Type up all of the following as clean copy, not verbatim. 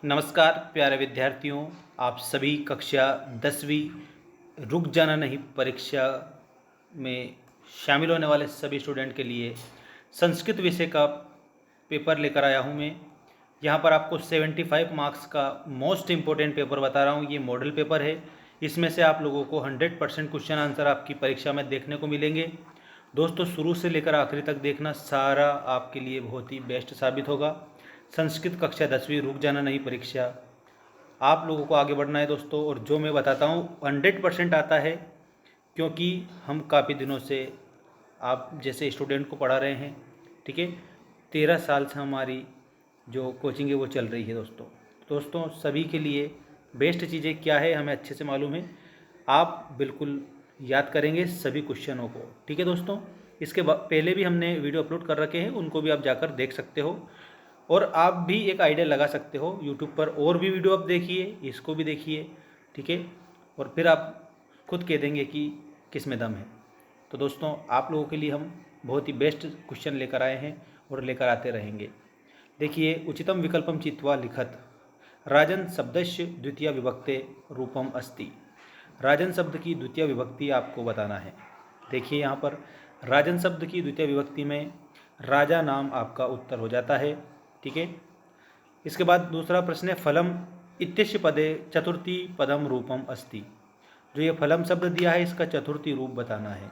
नमस्कार प्यारे विद्यार्थियों, आप सभी कक्षा 10वीं रुक जाना नहीं परीक्षा में शामिल होने वाले सभी स्टूडेंट के लिए संस्कृत विषय का पेपर लेकर आया हूं मैं। यहां पर आपको 75 मार्क्स का मोस्ट इम्पोर्टेंट पेपर बता रहा हूं। ये मॉडल पेपर है। इसमें से आप लोगों को 100% क्वेश्चन आंसर आपकी परीक्षा में देखने को मिलेंगे। दोस्तों, शुरू से लेकर आखिरी तक देखना, सारा आपके लिए बहुत ही बेस्ट साबित होगा। संस्कृत कक्षा 10वीं रुक जाना नहीं परीक्षा, आप लोगों को आगे बढ़ना है दोस्तों। और जो मैं बताता हूँ 100% आता है, क्योंकि हम काफ़ी दिनों से आप जैसे स्टूडेंट को पढ़ा रहे हैं। ठीक है, 13 साल से हमारी जो कोचिंग है वो चल रही है दोस्तों सभी के लिए बेस्ट चीज़ें क्या है हमें अच्छे से मालूम है। आप बिल्कुल याद करेंगे सभी क्वेश्चनों को। ठीक है दोस्तों, इसके पहले भी हमने वीडियो अपलोड कर रखे हैं, उनको भी आप जाकर देख सकते हो। और आप भी एक आइडिया लगा सकते हो यूट्यूब पर, और भी वीडियो आप देखिए, इसको भी देखिए। ठीक है, और फिर आप खुद कह देंगे कि किस में दम है। तो दोस्तों, आप लोगों के लिए हम बहुत ही बेस्ट क्वेश्चन लेकर आए हैं और लेकर आते रहेंगे। देखिए, उचितम विकल्पम चित्वा लिखत राजन शब्दस्य द्वितीय विभक्ते रूपम अस्ति। राजन शब्द की द्वितीय विभक्ति आपको बताना है। देखिए, यहाँ पर राजन शब्द की द्वितीय विभक्ति में राजा नाम आपका उत्तर हो जाता है। ठीक है, इसके बाद दूसरा प्रश्न है, फलम इत्यस्य पदे चतुर्थी पदम रूपम अस्ति। जो ये फलम शब्द दिया है इसका चतुर्थी रूप बताना है।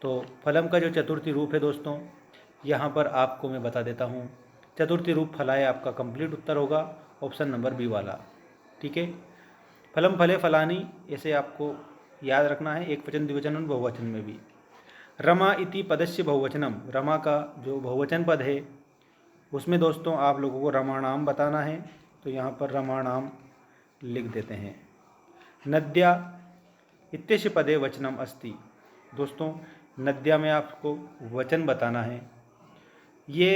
तो फलम का जो चतुर्थी रूप है दोस्तों, यहाँ पर आपको मैं बता देता हूँ। चतुर्थी रूप फलाए आपका कंप्लीट उत्तर होगा, ऑप्शन नंबर बी वाला। ठीक है, फलम फले फलानी ऐसे आपको याद रखना है, एक वचन द्विवचन और बहुवचन में भी। रमा इति पदस्य बहुवचनम, रमा का जो बहुवचन पद है उसमें दोस्तों आप लोगों को रमाणाम बताना है। तो यहाँ पर रमाणाम लिख देते हैं। नद्या इत्यस्य पदे वचनम अस्ति। दोस्तों, नद्या में आपको वचन बताना है। ये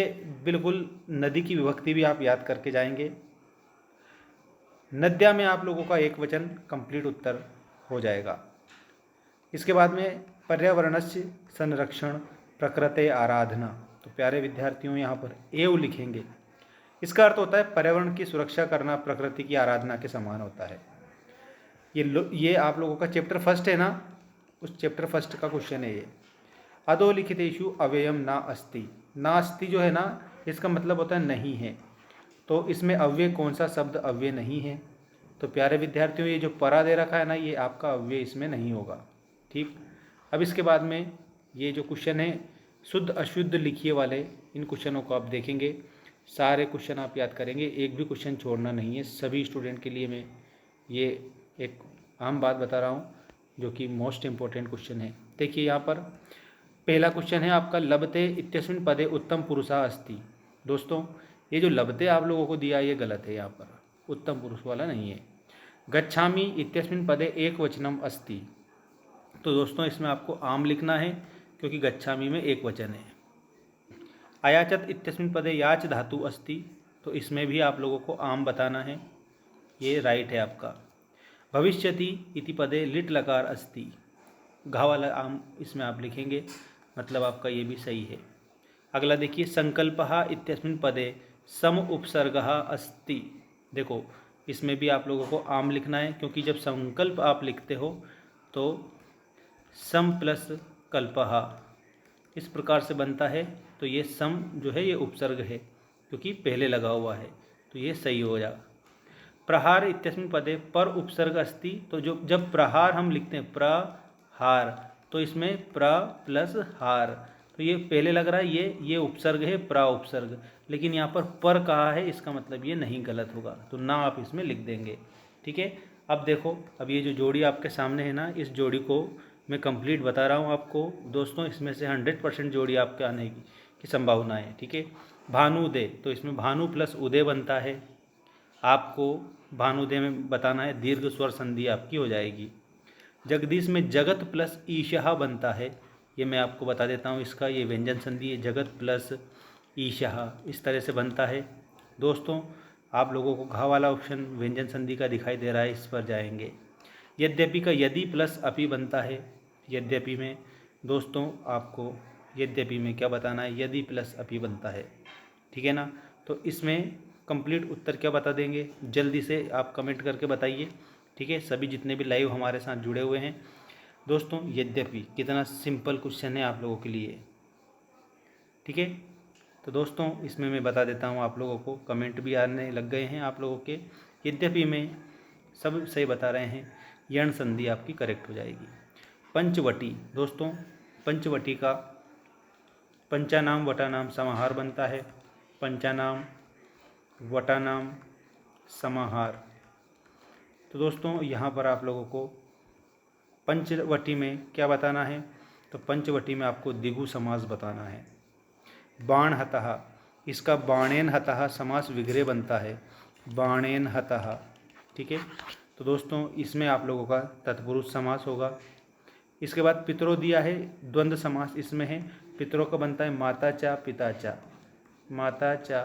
बिल्कुल नदी की विभक्ति भी आप याद करके जाएंगे। नद्या में आप लोगों का एक वचन कंप्लीट उत्तर हो जाएगा। इसके बाद में पर्यावरणस्य संरक्षण प्रकृते आराधना। तो प्यारे विद्यार्थियों, यहाँ पर एव लिखेंगे। इसका अर्थ होता है पर्यावरण की सुरक्षा करना प्रकृति की आराधना के समान होता है। ये आप लोगों का चैप्टर फर्स्ट है ना, उस चैप्टर फर्स्ट का क्वेश्चन है ये। अधोलिखितेषु अव्ययम ना अस्ति। ना अस्ति जो है ना, इसका मतलब होता है नहीं है। तो इसमें अव्यय कौन सा शब्द अव्यय नहीं है? तो प्यारे विद्यार्थियों, ये जो परा दे रखा है ना, ये आपका अव्यय इसमें नहीं होगा। ठीक, अब इसके बाद में ये जो क्वेश्चन है शुद्ध अशुद्ध लिखिए वाले, इन क्वेश्चनों को आप देखेंगे। सारे क्वेश्चन आप याद करेंगे, एक भी क्वेश्चन छोड़ना नहीं है। सभी स्टूडेंट के लिए मैं ये एक आम बात बता रहा हूँ, जो कि मोस्ट इम्पोर्टेंट क्वेश्चन है। देखिए, यहाँ पर पहला क्वेश्चन है आपका, लभते इत्यस्मिन् पदे उत्तम पुरुषा अस्ति। दोस्तों, ये जो लभते आप लोगों को दिया ये गलत है, यहाँ पर उत्तम पुरुष वाला नहीं है। गच्छामि इत्यस्मिन् पदे एक वचनम अस्ति। तो दोस्तों, इसमें आपको आम लिखना है, क्योंकि गच्छामि में एक वचन है। अयाचत इत्यस्मिन् पदे याच धातु अस्ति। तो इसमें भी आप लोगों को आम बताना है, ये राइट है आपका। भविष्यति इति पदे लिट लकार अस्ति। घा वाला आम इसमें आप लिखेंगे, मतलब आपका ये भी सही है। अगला देखिए, संकल्पः इत्यस्मिन् पदे सम उपसर्गः अस्ति। देखो, इसमें भी आप लोगों को आम लिखना है, क्योंकि जब संकल्प आप लिखते हो तो सम प्लस कल्पः इस प्रकार से बनता है। तो ये सम जो है ये उपसर्ग है, क्योंकि पहले लगा हुआ है, तो ये सही हो जाएगा। प्रहार इत्यस्मिन् पदे पर उपसर्ग अस्ति। तो जो जब प्रहार हम लिखते हैं प्रहार, तो इसमें प्र प्लस हार, तो ये पहले लग रहा है ये उपसर्ग है, प्रा उपसर्ग, लेकिन यहाँ पर कहा है, इसका मतलब ये नहीं गलत होगा, तो ना आप इसमें लिख देंगे। ठीक है, अब देखो, अब ये जो जोड़ी आपके सामने है ना, इस जोड़ी को मैं कंप्लीट बता रहा हूँ आपको दोस्तों। इसमें से 100% जोड़ी आपके आने की संभावना है। ठीक है, भानुदय, तो इसमें भानु प्लस उदय बनता है। आपको भानुदय में बताना है, दीर्घ स्वर संधि आपकी हो जाएगी। जगदीश में जगत प्लस ईशः बनता है, ये मैं आपको बता देता हूँ। इसका ये व्यंजन संधि है, जगत प्लस ईशः, इस तरह से बनता है। दोस्तों, आप लोगों को घा वाला ऑप्शन व्यंजन संधि का दिखाई दे रहा है, इस पर जाएंगे। यद्यपि का यदि प्लस अपि बनता है। यद्यपि में दोस्तों आपको यद्यपि में क्या बताना है, यदि प्लस अपि बनता है। ठीक है ना, तो इसमें कंप्लीट उत्तर क्या बता देंगे, जल्दी से आप कमेंट करके बताइए। ठीक है, सभी जितने भी लाइव हमारे साथ जुड़े हुए हैं दोस्तों। यद्यपि कितना सिंपल क्वेश्चन है आप लोगों के लिए। ठीक है, तो दोस्तों इसमें मैं बता देता हूँ आप लोगों को, कमेंट भी आने लग गए हैं आप लोगों के। यद्यपि मैं सब सही बता रहे हैं, यण संधि आपकी करेक्ट हो जाएगी। पंचवटी दोस्तों, पंचवटी का पंचानाम वटानाम समाहार बनता है। पंचानाम वटानाम समाहार। तो दोस्तों यहाँ पर आप लोगों को पंचवटी में क्या बताना है, तो पंचवटी में आपको द्विगु समास बताना है। बाण हतः, इसका बाणेन हतः समास विग्रह बनता है, बाणेन हतः। ठीक है, तो दोस्तों इसमें आप लोगों का तत्पुरुष समास होगा। इसके बाद पितरो दिया है, द्वंद्व समास इसमें है। पितरों का बनता है माता चा पिता चा, माता चा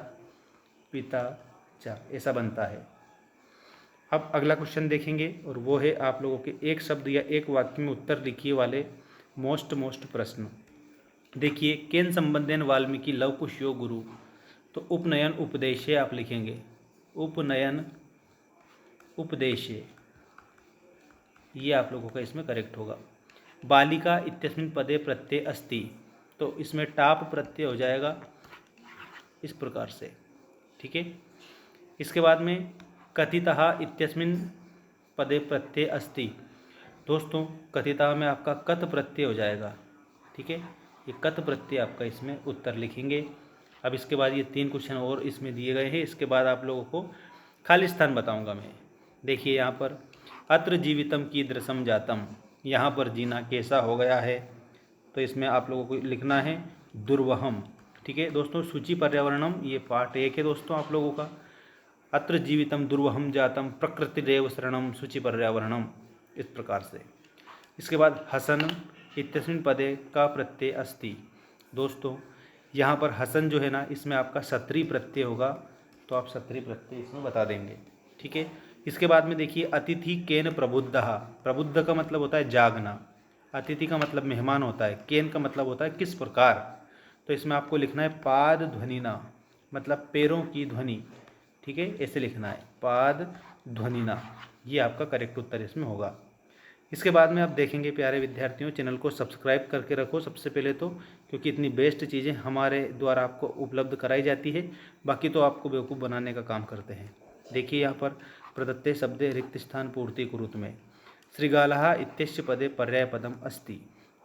पिता चा, ऐसा बनता है। अब अगला क्वेश्चन देखेंगे और वो है आप लोगों के एक शब्द या एक वाक्य में उत्तर लिखिए वाले मोस्ट प्रश्न। देखिए, केन संबंधेन वाल्मीकि लव कुश यो गुरु, तो उपनयन उपदेशे आप लिखेंगे, उपनयन उपदेशे, ये आप लोगों का इसमें करेक्ट होगा। बालिका इत्यस्मिन् पदे प्रत्यय अस्ति, तो इसमें टाप प्रत्यय हो जाएगा इस प्रकार से। ठीक है, इसके बाद में कथितः इत्यस्मिन् पदे प्रत्यय अस्ति, दोस्तों कथितः में आपका कत प्रत्यय हो जाएगा। ठीक है, ये कत प्रत्यय आपका इसमें उत्तर लिखेंगे। अब इसके बाद ये 3 क्वेश्चन और इसमें दिए गए हैं, इसके बाद आप लोगों को खाली स्थान बताऊंगा मैं। देखिए यहाँ पर अत्र जीवितम कीदृशम जातम, यहाँ पर जीना कैसा हो गया है, तो इसमें आप लोगों को लिखना है दुर्वहम। ठीक है दोस्तों, सूचि पर्यावरणम ये पार्ट 1 है दोस्तों आप लोगों का। अत्र जीवितम दुर्वहम जातम प्रकृतिरेव शरणम सूचि पर्यावरणम, इस प्रकार से। इसके बाद हसन इत्यस्मिन् पदे का प्रत्यय अस्ति, दोस्तों यहाँ पर हसन जो है ना, इसमें आपका सत्री प्रत्यय होगा, तो आप सत्री प्रत्यय इसमें बता देंगे। ठीक है, इसके बाद में देखिए अतिथि केन प्रबुद्धः, प्रबुद्ध का मतलब होता है जागना, अतिथि का मतलब मेहमान होता है, केन का मतलब होता है किस प्रकार, तो इसमें आपको लिखना है पाद ध्वनिना, मतलब पैरों की ध्वनि। ठीक है, ऐसे लिखना है पाद ध्वनिना, ये आपका करेक्ट उत्तर इसमें होगा। इसके बाद में आप देखेंगे प्यारे विद्यार्थियों, चैनल को सब्सक्राइब करके रखो सबसे पहले तो, क्योंकि इतनी बेस्ट चीज़ें हमारे द्वारा आपको उपलब्ध कराई जाती है, बाकी तो आपको बेवकूफ़ बनाने का काम करते हैं। देखिए यहाँ पर प्रदत्ते शब्दे रिक्त स्थान पूर्ति कुरुत में श्रीगालः इत्यस्य पदे पर्याय पदम अस्ति,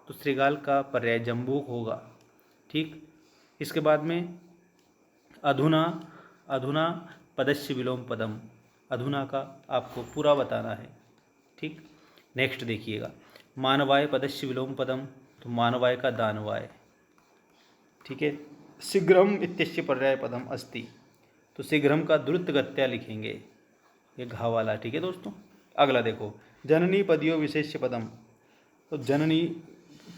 तो श्रीगाल का पर्याय जम्बूक होगा। ठीक, इसके बाद में अधुना, अधुना पदस्य विलोम पदम, अधुना का आपको पूरा बताना है। ठीक, नेक्स्ट देखिएगा मानवाय पदस्य विलोम पदम, तो मानवाय का दानवाय। ठीक है, शीघ्रम इत्यस्य पर्याय पदम अस्ति, तो शीघ्रम का द्रुत गत्या लिखेंगे, ये घा वाला। ठीक है दोस्तों, अगला देखो जननी पदियो विशेष्य पदम, तो जननी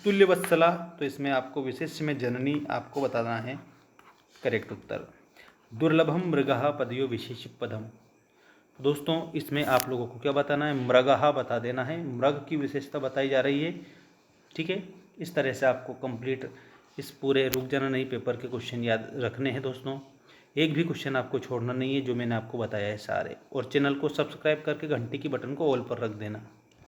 तुल्यवत्सला, तो इसमें आपको विशेष्य में जननी आपको बताना है करेक्ट उत्तर। दुर्लभम मृगः पदियो विशेष्य पदम, दोस्तों इसमें आप लोगों को क्या बताना है, मृगः बता देना है, मृग की विशेषता बताई जा रही है। ठीक है, इस तरह से आपको कंप्लीट इस पूरे रुक जाना नहीं पेपर के क्वेश्चन याद रखने हैं दोस्तों। एक भी क्वेश्चन आपको छोड़ना नहीं है, जो मैंने आपको बताया है सारे। और चैनल को सब्सक्राइब करके घंटी की बटन को ऑल पर रख देना।